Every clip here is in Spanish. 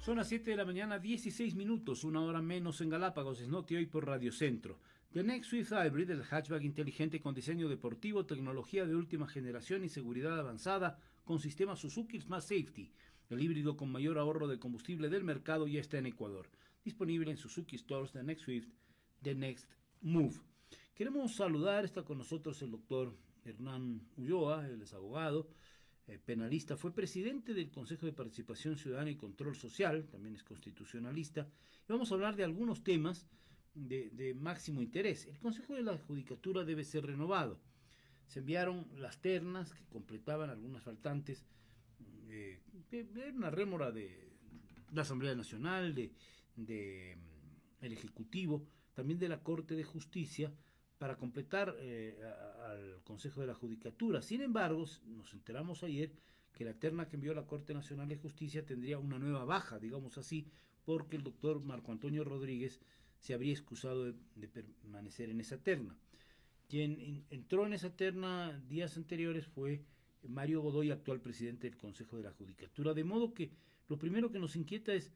Son las 7 de la mañana, 16 minutos, una hora menos en Galápagos. Es Noti hoy por Radio Centro. The Next Swift Hybrid, el hatchback inteligente con diseño deportivo, tecnología de última generación y seguridad avanzada con sistema Suzuki Smart Safety. El híbrido con mayor ahorro de combustible del mercado ya está en Ecuador. Disponible en Suzuki Stores, The Next Swift, The Next Move. Queremos saludar, está con nosotros el doctor Hernán Ulloa, él es abogado, penalista, fue presidente del Consejo de Participación Ciudadana y Control Social, también es constitucionalista, y vamos a hablar de algunos temas de máximo interés. El Consejo de la Judicatura debe ser renovado. Se enviaron las ternas que completaban algunas faltantes, era una rémora de la Asamblea Nacional, el Ejecutivo, también de la Corte de Justicia, para completar al Consejo de la Judicatura. Sin embargo, nos enteramos ayer que la terna que envió la Corte Nacional de Justicia tendría una nueva baja, digamos así, porque el doctor Marco Antonio Rodríguez se habría excusado de permanecer en esa terna. Quien entró en esa terna días anteriores fue Mario Godoy, actual presidente del Consejo de la Judicatura, de modo que lo primero que nos inquieta es,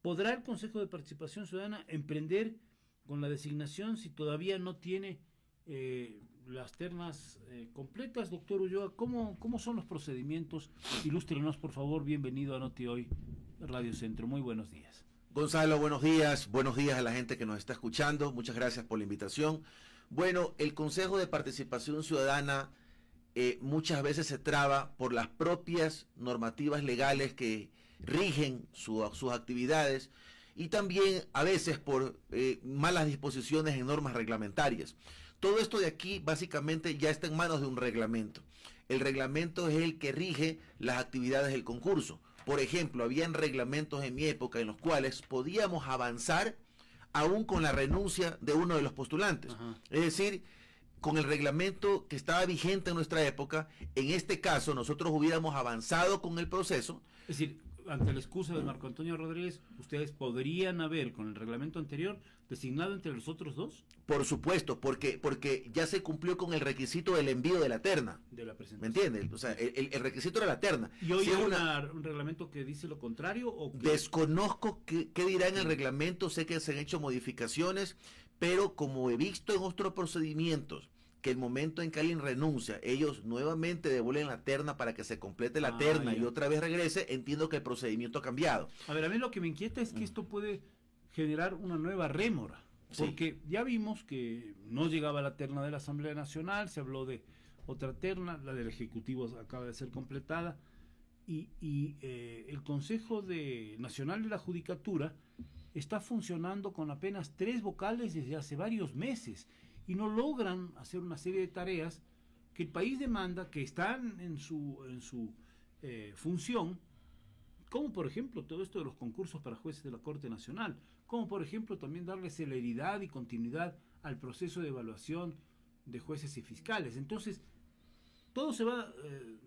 ¿podrá el Consejo de Participación Ciudadana emprender con la designación si todavía no tiene las ternas completas? Doctor Ulloa, ¿cómo son los procedimientos? Ilústrenos, por favor. Bienvenido a Noti Hoy, Radio Centro. Muy buenos días. Gonzalo, buenos días a la gente que nos está escuchando. Muchas gracias por la invitación. Bueno, el Consejo de Participación Ciudadana muchas veces se traba por las propias normativas legales que rigen sus actividades, y también a veces por malas disposiciones en normas reglamentarias. Todo esto de aquí básicamente ya está en manos de un reglamento. El reglamento es el que rige las actividades del concurso. Por ejemplo, habían reglamentos en mi época en los cuales podíamos avanzar aún con la renuncia de uno de los postulantes. Ajá. Es decir, con el reglamento que estaba vigente en nuestra época, en este caso nosotros hubiéramos avanzado con el proceso. Es decir, ante la excusa de Marco Antonio Rodríguez, ¿ustedes podrían haber, con el reglamento anterior, designado entre los otros dos? Por supuesto, porque ya se cumplió con el requisito del envío de la terna. De la presentación. ¿Me entiendes? O sea, el requisito era la terna. ¿Y hoy hay un reglamento que dice lo contrario? ¿O qué? Desconozco qué dirá en el reglamento, sé que se han hecho modificaciones, pero como he visto en otros procedimientos, que el momento en que alguien renuncia, ellos nuevamente devuelven la terna para que se complete la terna y otra vez regrese, entiendo que el procedimiento ha cambiado. A ver, a mí lo que me inquieta es que esto puede generar una nueva rémora, porque sí, ya vimos que no llegaba la terna de la Asamblea Nacional, se habló de otra terna, la del Ejecutivo acaba de ser completada, y el Consejo Nacional de la Judicatura está funcionando con apenas 3 vocales desde hace varios meses, y no logran hacer una serie de tareas que el país demanda, que están en su función, como por ejemplo todo esto de los concursos para jueces de la Corte Nacional, como por ejemplo también darle celeridad y continuidad al proceso de evaluación de jueces y fiscales. Entonces, todo se va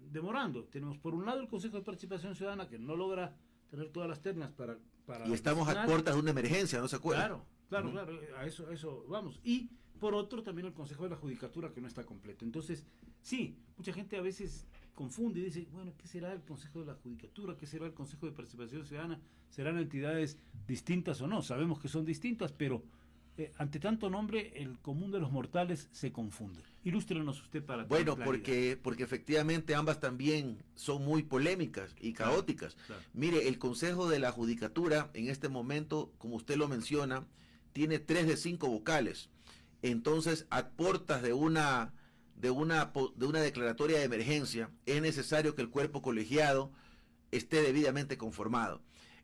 demorando. Tenemos por un lado el Consejo de Participación Ciudadana, que no logra tener todas las ternas para y estamos a puertas de una emergencia, ¿no se acuerda? Claro, a eso vamos. Y por otro también el Consejo de la Judicatura, que no está completo. Entonces, sí, mucha gente a veces confunde y dice, bueno, ¿qué será el Consejo de la Judicatura? ¿Qué será el Consejo de Participación Ciudadana? ¿Serán entidades distintas o no? Sabemos que son distintas, pero ante tanto nombre, el común de los mortales se confunde. Ilústrenos usted para... Bueno, porque efectivamente ambas también son muy polémicas y caóticas. Claro. Mire, el Consejo de la Judicatura en este momento, como usted lo menciona, tiene 3 de 5 vocales. Entonces, a puertas de una declaratoria de emergencia, es necesario que el cuerpo colegiado esté debidamente conformado.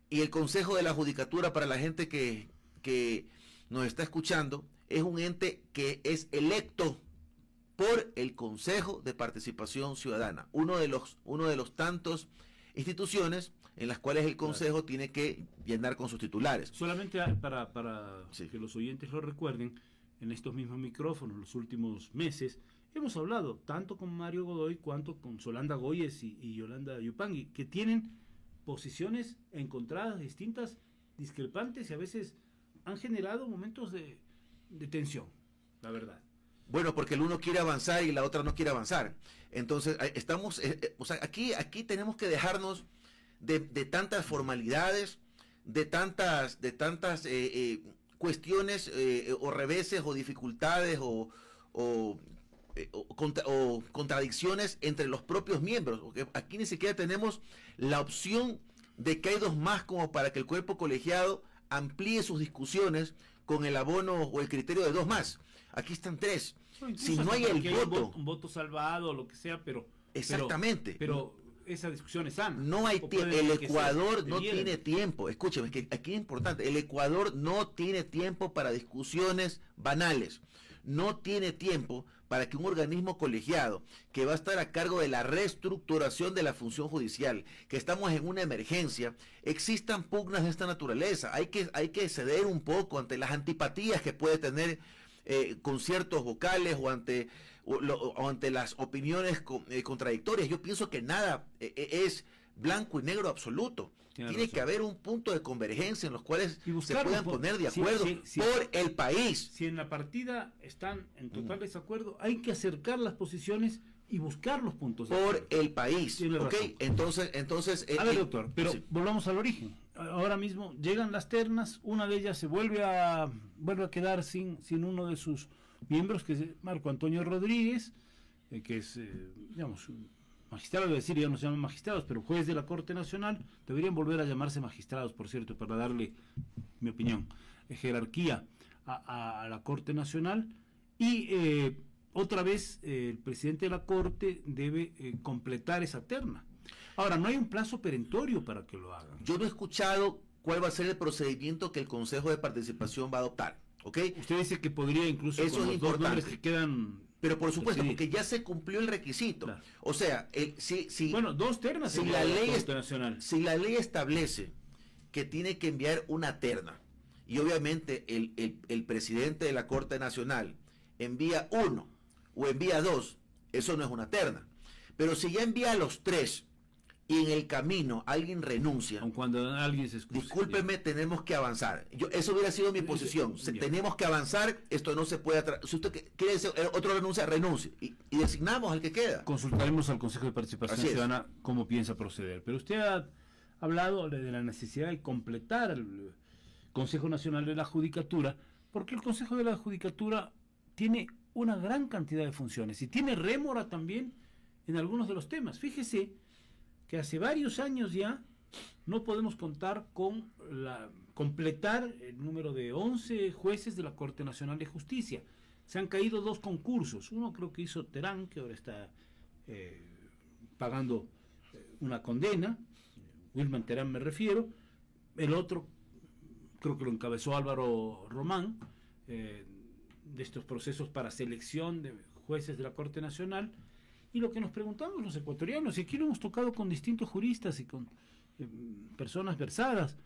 Y el Consejo de la Judicatura, para la gente que nos está escuchando, es un ente que es electo por el Consejo de Participación Ciudadana, uno de los tantos instituciones en las cuales el Consejo tiene que llenar con sus titulares. Solamente para que los oyentes lo recuerden, en estos mismos micrófonos, los últimos meses, hemos hablado tanto con Mario Godoy cuanto con Solanda Goyes y Yolanda Yupangui, que tienen posiciones encontradas, distintas, discrepantes, y a veces han generado momentos de tensión, la verdad. Bueno, porque el uno quiere avanzar y la otra no quiere avanzar. Entonces, aquí tenemos que dejarnos de tantas formalidades, de tantas cuestiones o reveses o dificultades o contradicciones entre los propios miembros, porque aquí ni siquiera tenemos la opción de que hay dos más como para que el cuerpo colegiado amplíe sus discusiones con el abono o el criterio de dos más. Aquí están tres. Si no hay el voto, un voto salvado o lo que sea, pero exactamente. Pero esa discusión es sana. No hay tiempo. El Ecuador no tiene tiempo. Escúcheme, que aquí es importante. El Ecuador no tiene tiempo para discusiones banales. No tiene tiempo para que un organismo colegiado que va a estar a cargo de la reestructuración de la función judicial, que estamos en una emergencia, existan pugnas de esta naturaleza. Hay que ceder un poco ante las antipatías que puede tener con ciertos vocales o ante las opiniones contradictorias. Yo pienso que nada es blanco y negro absoluto. Tiene que haber un punto de convergencia en los cuales se puedan poner de acuerdo por el país. Si en la partida están en total desacuerdo, hay que acercar las posiciones y buscar los puntos de acuerdo. Por el país. ¿Okay? Entonces a ver, doctor, pero volvamos al origen. Ahora mismo llegan las ternas, una de ellas se vuelve a quedar sin uno de sus miembros, que es Marco Antonio Rodríguez, que es, digamos, magistrado, debe decir, ya no se llaman magistrados, pero juez de la Corte Nacional. Deberían volver a llamarse magistrados, por cierto, para darle, mi opinión, jerarquía a la Corte Nacional. Y otra vez el presidente de la Corte debe completar esa terna. Ahora, no hay un plazo perentorio para que lo hagan. Yo no he escuchado cuál va a ser el procedimiento que el Consejo de Participación va a adoptar, ¿ok? Usted dice que podría incluso eso con los dos nombres que quedan... Pero por supuesto, porque ya se cumplió el requisito. Claro. O sea, bueno, dos ternas si la ley establece que tiene que enviar una terna, y obviamente el presidente de la Corte Nacional envía uno o envía dos, eso no es una terna. Pero si ya envía a los tres y en el camino alguien renuncia, aun cuando alguien se excuse, discúlpeme, tenemos que avanzar. Eso hubiera sido mi posición. Tenemos que avanzar, esto no se puede si usted quiere decir, otro renuncie y designamos al que queda. Consultaremos al Consejo de Participación Ciudadana cómo piensa proceder. Pero usted ha hablado de la necesidad de completar el Consejo Nacional de la Judicatura, porque el Consejo de la Judicatura tiene una gran cantidad de funciones y tiene rémora también en algunos de los temas. Fíjese que hace varios años ya no podemos contar con completar el número de 11 jueces de la Corte Nacional de Justicia. Se han caído dos concursos. Uno creo que hizo Terán, que ahora está pagando una condena. Wilman Terán me refiero. El otro creo que lo encabezó Álvaro Román, de estos procesos para selección de jueces de la Corte Nacional. Y lo que nos preguntamos los ecuatorianos, y aquí lo hemos tocado con distintos juristas y con personas versadas,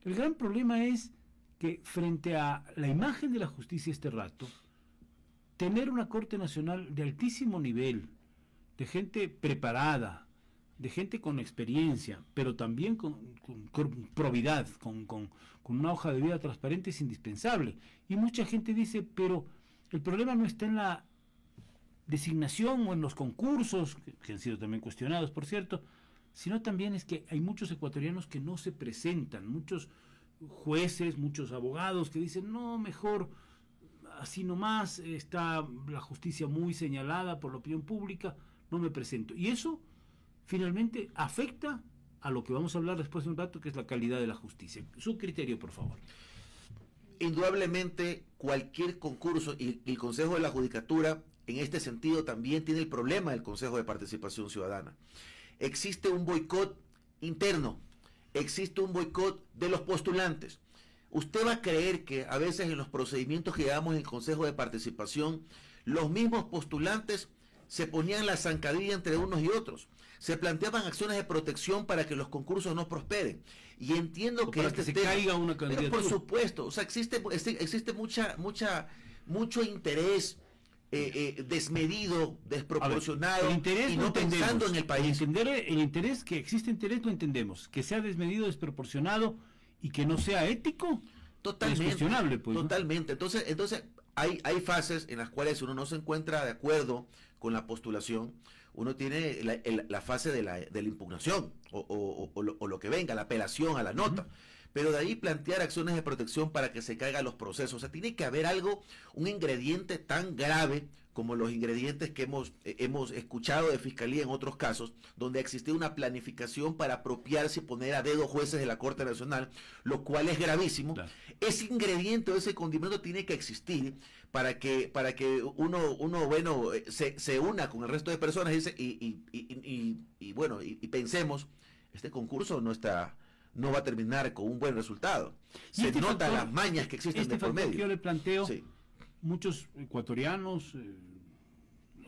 el gran problema es que frente a la imagen de la justicia este rato, tener una Corte Nacional de altísimo nivel, de gente preparada, de gente con experiencia, pero también con probidad, con una hoja de vida transparente, es indispensable. Y mucha gente dice, pero el problema no está en la designación o en los concursos, que han sido también cuestionados, por cierto, sino también es que hay muchos ecuatorianos que no se presentan, muchos jueces, muchos abogados que dicen, no, mejor así nomás, está la justicia muy señalada por la opinión pública, no me presento. Y eso finalmente afecta a lo que vamos a hablar después de un rato, que es la calidad de la justicia. Su criterio, por favor. Indudablemente, cualquier concurso, y el Consejo de la Judicatura en este sentido también tiene el problema del Consejo de Participación Ciudadana. Existe un boicot interno, existe un boicot de los postulantes. Usted va a creer que a veces en los procedimientos que llevamos en el Consejo de Participación, los mismos postulantes se ponían la zancadilla entre unos y otros. Se planteaban acciones de protección para que los concursos no prosperen. Y entiendo que para que se caiga una candidatura. Pero por supuesto, o sea, existe mucho interés desmedido, desproporcionado, y no pensando en el país. El interés, que existe interés, lo entendemos. Que sea desmedido, desproporcionado y que no sea ético, totalmente, es cuestionable, pues, totalmente. ¿No? Entonces hay fases en las cuales uno no se encuentra de acuerdo con la postulación. Uno tiene la fase de la impugnación o lo que venga, la apelación a la nota. pero de ahí plantear acciones de protección para que se caigan los procesos. O sea, tiene que haber algo, un ingrediente tan grave como los ingredientes que hemos escuchado de Fiscalía en otros casos, donde existió una planificación para apropiarse y poner a dedo jueces de la Corte Nacional, lo cual es gravísimo. Claro. Ese ingrediente o ese condimento tiene que existir para que uno bueno, se una con el resto de personas y pensemos, este concurso no va a terminar con un buen resultado. Se nota las mañas que existen de por medio. Yo le planteo, sí. Muchos ecuatorianos,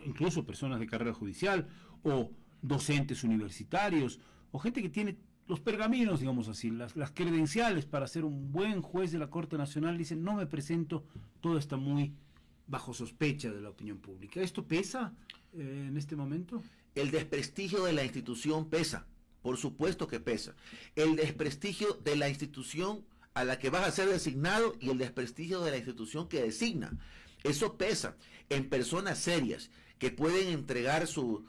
incluso personas de carrera judicial, o docentes universitarios, o gente que tiene los pergaminos, digamos así, las credenciales para ser un buen juez de la Corte Nacional, dicen, no me presento, todo está muy bajo sospecha de la opinión pública. ¿Esto pesa en este momento? El desprestigio de la institución pesa, por supuesto que pesa. El desprestigio de la institución a la que vas a ser designado y el desprestigio de la institución que designa. Eso pesa en personas serias que pueden entregar su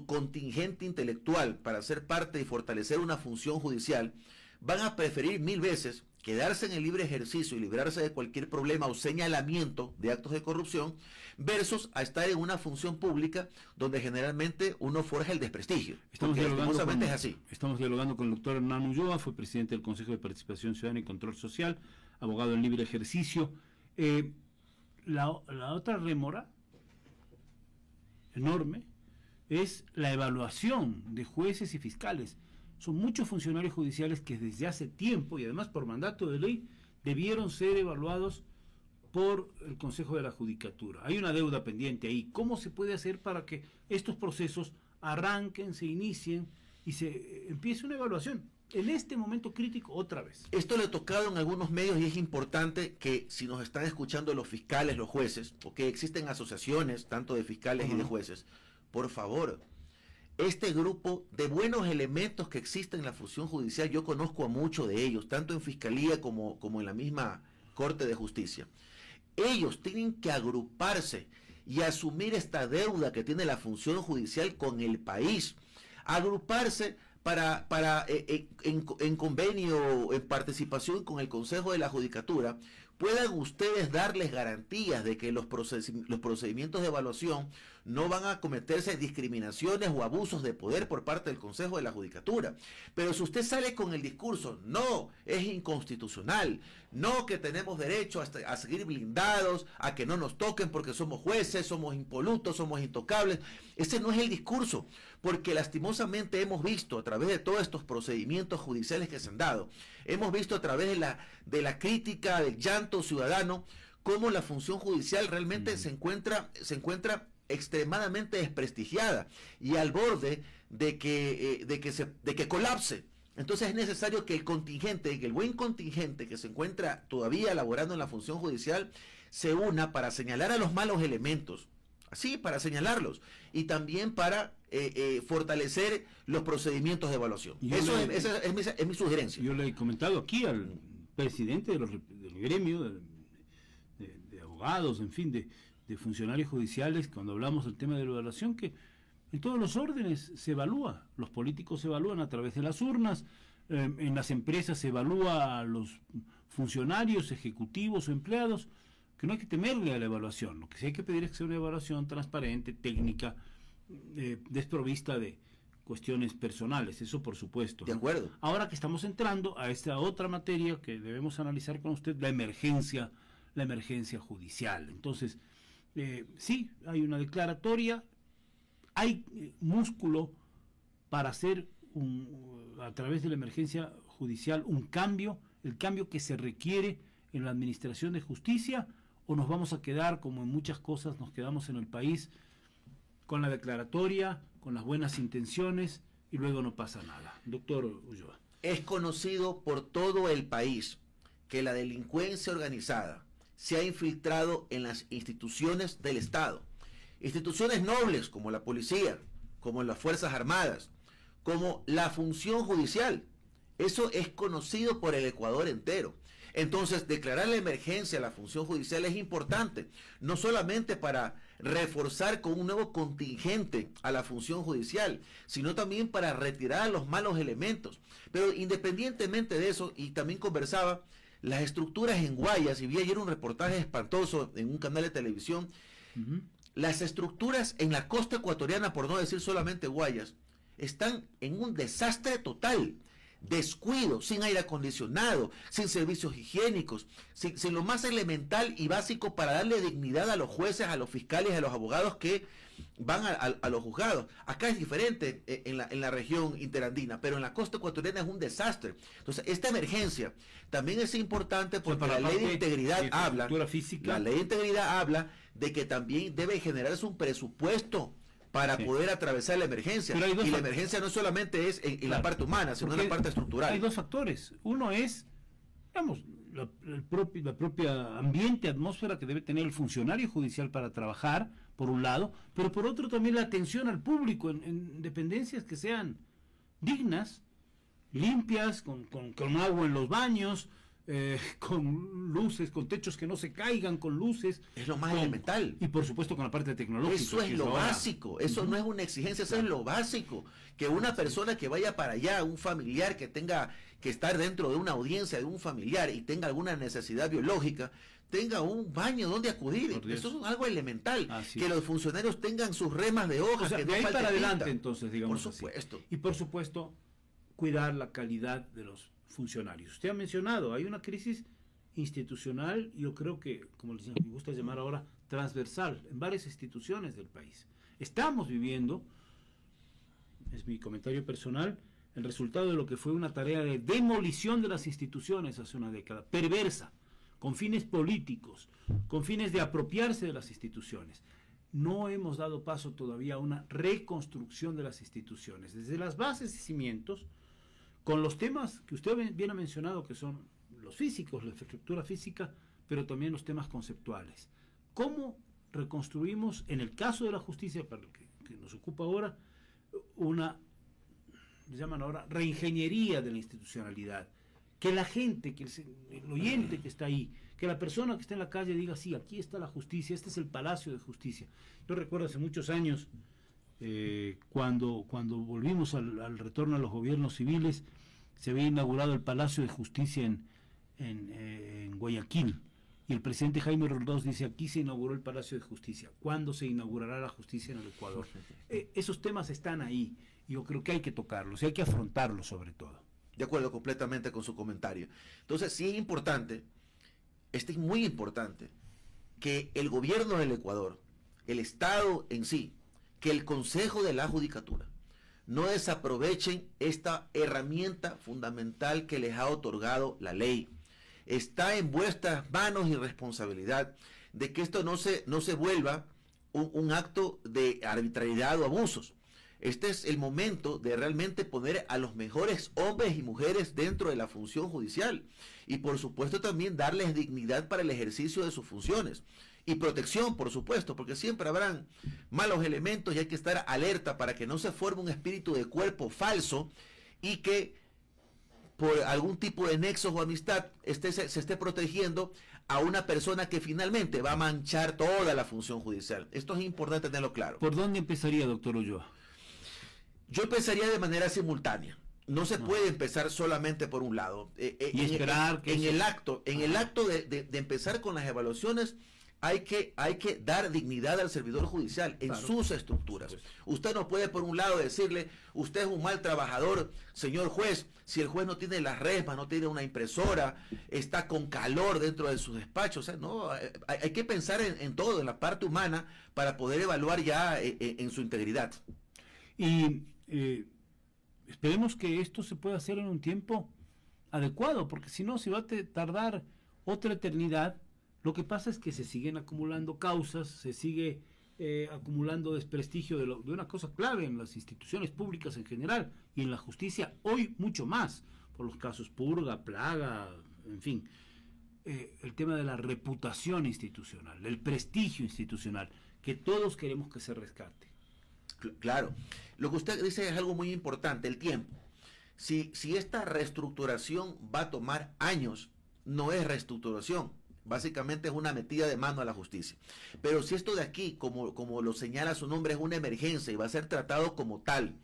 contingente intelectual para ser parte y fortalecer una función judicial. Van a preferir 1000 veces quedarse en el libre ejercicio y librarse de cualquier problema o señalamiento de actos de corrupción versus a estar en una función pública donde generalmente uno forja el desprestigio. Estamos dialogando con el doctor Hernán Ulloa, fue presidente del Consejo de Participación Ciudadana y Control Social, abogado en libre ejercicio. La otra rémora enorme es la evaluación de jueces y fiscales. Son muchos funcionarios judiciales que desde hace tiempo, y además por mandato de ley, debieron ser evaluados por el Consejo de la Judicatura. Hay una deuda pendiente ahí. ¿Cómo se puede hacer para que estos procesos arranquen, se inicien y se empiece una evaluación en este momento crítico otra vez? Esto lo he tocado en algunos medios y es importante que si nos están escuchando los fiscales, los jueces, porque existen asociaciones tanto de fiscales y de jueces, por favor, este grupo de buenos elementos que existen en la función judicial, yo conozco a muchos de ellos, tanto en Fiscalía como en la misma Corte de Justicia. Ellos tienen que agruparse y asumir esta deuda que tiene la función judicial con el país. Agruparse en convenio, en participación con el Consejo de la Judicatura, puedan ustedes darles garantías de que los procedimientos de evaluación no van a cometerse discriminaciones o abusos de poder por parte del Consejo de la Judicatura. Pero si usted sale con el discurso, no, es inconstitucional, no, que tenemos derecho a seguir blindados, a que no nos toquen porque somos jueces, somos impolutos, somos intocables, ese no es el discurso, porque lastimosamente hemos visto a través de todos estos procedimientos judiciales que se han dado, hemos visto a través de la crítica, del llanto ciudadano, cómo la función judicial realmente se encuentra extremadamente desprestigiada y al borde de que colapse. Entonces es necesario que el buen contingente que se encuentra todavía laborando en la función judicial se una para señalar a los malos elementos, así, para señalarlos, y también para fortalecer los procedimientos de evaluación. Esa es mi sugerencia. Yo le he comentado aquí al presidente del gremio de abogados, en fin, de funcionarios judiciales, cuando hablamos del tema de la evaluación, que en todos los órdenes se evalúa, los políticos se evalúan a través de las urnas, en las empresas se evalúa a los funcionarios, ejecutivos o empleados, que no hay que temerle a la evaluación, lo que sí hay que pedir es que sea una evaluación transparente, técnica, desprovista de cuestiones personales, eso por supuesto. De acuerdo. Ahora que estamos entrando a esta otra materia que debemos analizar con usted, la emergencia judicial. Entonces, sí, hay una declaratoria, hay músculo para hacer a través de la emergencia judicial un cambio, el cambio que se requiere en la administración de justicia, o nos vamos a quedar, como en muchas cosas nos quedamos en el país, con la declaratoria, con las buenas intenciones y luego no pasa nada. Doctor Ulloa. Es conocido por todo el país que la delincuencia organizada se ha infiltrado en las instituciones del Estado. Instituciones nobles como la policía, como las Fuerzas Armadas, como la función judicial. Eso es conocido por el Ecuador entero. Entonces, declarar la emergencia a la función judicial es importante, no solamente para reforzar con un nuevo contingente a la función judicial, sino también para retirar los malos elementos. Pero independientemente de eso, y también conversaba, las estructuras en Guayas, y vi ayer un reportaje espantoso en un canal de televisión, las estructuras en la costa ecuatoriana, por no decir solamente Guayas, están en un desastre total. Descuido, sin aire acondicionado, sin servicios higiénicos, sin lo más elemental y básico para darle dignidad a los jueces, a los fiscales, a los abogados que van a los juzgados. Acá es diferente en la región interandina, pero en la costa ecuatoriana es un desastre. Entonces, esta emergencia también es importante porque la ley de integridad habla, la ley de integridad habla de que también debe generarse un presupuesto para poder atravesar la emergencia. Y la emergencia no solamente es en la parte humana, sino en la parte estructural. Hay dos factores. Uno es, digamos, la propia ambiente, atmósfera que debe tener el funcionario judicial para trabajar, por un lado, pero por otro también la atención al público en dependencias que sean dignas, limpias, con agua en los baños, con luces, con techos que no se caigan, con luces. Es lo más elemental. Y por supuesto con la parte tecnológica. Eso es lo básico, eso no es una exigencia, eso es lo básico. Que una persona que vaya para allá, un familiar que tenga que estar dentro de una audiencia de un familiar y tenga alguna necesidad biológica, tenga un baño donde acudir. Eso es algo elemental. Que los funcionarios tengan sus remas de hojas. O sea, que de no ahí falte para adelante, tinta. entonces, digamos. Por supuesto. Así. Y por supuesto, cuidar la calidad de los funcionarios. Usted ha mencionado, hay una crisis institucional, yo creo que, como les gusta llamar ahora, transversal, en varias instituciones del país. Estamos viviendo, es mi comentario personal, el resultado de lo que fue una tarea de demolición de las instituciones hace una década, perversa, con fines políticos, con fines de apropiarse de las instituciones. No hemos dado paso todavía a una reconstrucción de las instituciones, desde las bases y cimientos, con los temas que usted bien ha mencionado, que son los físicos, la infraestructura física, pero también los temas conceptuales. ¿Cómo reconstruimos, en el caso de la justicia, para lo que nos ocupa ahora, una, le llaman ahora, reingeniería de la institucionalidad? Que la gente, que el oyente que está ahí, que la persona que está en la calle diga, sí, aquí está la justicia, este es el Palacio de Justicia. Yo recuerdo hace muchos años, cuando volvimos al retorno a los gobiernos civiles, se había inaugurado el Palacio de Justicia en Guayaquil, y el presidente Jaime Roldós dice, aquí se inauguró el Palacio de Justicia. ¿Cuándo se inaugurará la justicia en el Ecuador? Esos temas están ahí, y yo creo que hay que tocarlos, y hay que afrontarlos sobre todo. De acuerdo completamente con su comentario. Entonces, sí es importante, es muy importante, que el gobierno del Ecuador, el Estado en sí, que el Consejo de la Judicatura no desaprovechen esta herramienta fundamental que les ha otorgado la ley. Está en vuestras manos y responsabilidad de que esto no se vuelva un acto de arbitrariedad o abusos. Este es el momento de realmente poner a los mejores hombres y mujeres dentro de la función judicial y por supuesto también darles dignidad para el ejercicio de sus funciones. Y protección, por supuesto, porque siempre habrán malos elementos y hay que estar alerta para que no se forme un espíritu de cuerpo falso y que por algún tipo de nexos o amistad se esté protegiendo a una persona que finalmente va a manchar toda la función judicial. Esto es importante tenerlo claro. ¿Por dónde empezaría, doctor Ulloa? Yo empezaría de manera simultánea. No se puede empezar solamente por un lado. Y esperar que en el acto de empezar con las evaluaciones, hay que dar dignidad al servidor judicial en sus estructuras. Usted no puede por un lado decirle, usted es un mal trabajador, señor juez, si el juez no tiene las resmas, no tiene una impresora, está con calor dentro de sus despachos. O sea, no, hay que pensar en todo, en la parte humana, para poder evaluar ya en su integridad. Y esperemos que esto se pueda hacer en un tiempo adecuado, porque si no se va a tardar otra eternidad. Lo que pasa es que se siguen acumulando causas, se sigue acumulando desprestigio de una cosa clave en las instituciones públicas en general y en la justicia hoy mucho más, por los casos Purga, Plaga, en fin. El tema de la reputación institucional, el prestigio institucional, que todos queremos que se rescate. Claro. Lo que usted dice es algo muy importante, el tiempo. Si esta reestructuración va a tomar años, no es reestructuración. Básicamente es una metida de mano a la justicia. Pero si esto de aquí, como lo señala su nombre, es una emergencia y va a ser tratado como tal,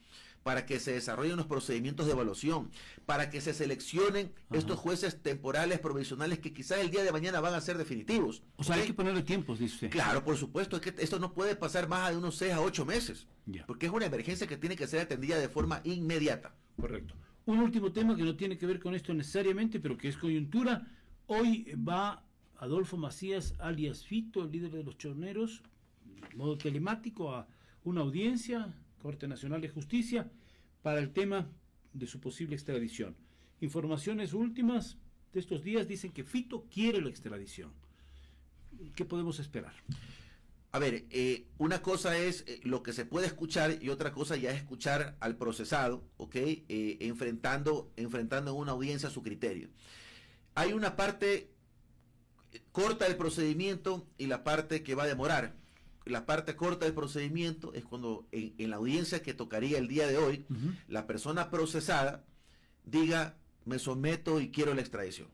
para que se desarrollen los procedimientos de evaluación, para que se seleccionen estos jueces temporales, provisionales, que quizás el día de mañana van a ser definitivos. O sea, hay que ponerle tiempos, dice usted. Claro, por supuesto, es que esto no puede pasar más de unos 6 a 8 meses, porque es una emergencia que tiene que ser atendida de forma inmediata. Correcto. Un último tema que no tiene que ver con esto necesariamente, pero que es coyuntura. Hoy va Adolfo Macías, alias Fito, el líder de los choneros, de modo telemático, a una audiencia, Corte Nacional de Justicia, para el tema de su posible extradición. Informaciones últimas de estos días dicen que Fito quiere la extradición. ¿Qué podemos esperar? A ver, una cosa es lo que se puede escuchar y otra cosa ya es escuchar al procesado, ¿ok? Enfrentando en una audiencia su criterio. Hay una parte corta del procedimiento y la parte que va a demorar. La parte corta del procedimiento es cuando en la audiencia que tocaría el día de hoy, la persona procesada diga, me someto y quiero la extradición.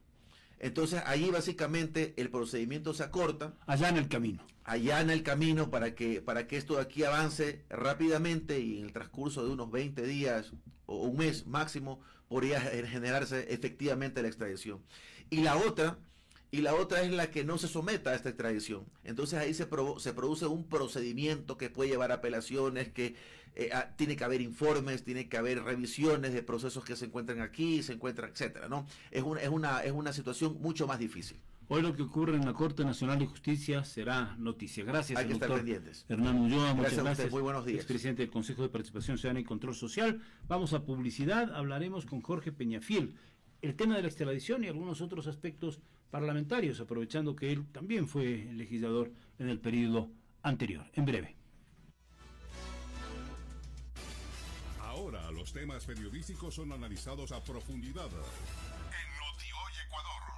Entonces ahí básicamente el procedimiento se acorta. Allana el camino. Allana el camino para que esto de aquí avance rápidamente y en el transcurso de unos 20 días o un mes máximo podría generarse efectivamente la extradición. Y la otra es la que no se someta a esta extradición. Entonces ahí se produce un procedimiento que puede llevar a apelaciones, que tiene que haber informes, tiene que haber revisiones de procesos que se encuentran aquí, se encuentran, etcétera, ¿no? Es una situación mucho más difícil. Hoy lo que ocurre en la Corte Nacional de Justicia será noticia. Gracias, hay que estar pendientes. Hernán Ulloa, muchas gracias. Muy buenos días. Expresidente del Consejo de Participación Ciudadana y Control Social. Vamos a publicidad, hablaremos con Jorge Peñafiel. El tema de la extradición y algunos otros aspectos parlamentarios, aprovechando que él también fue legislador en el periodo anterior. En breve. Ahora los temas periodísticos son analizados a profundidad en Noti Hoy Ecuador.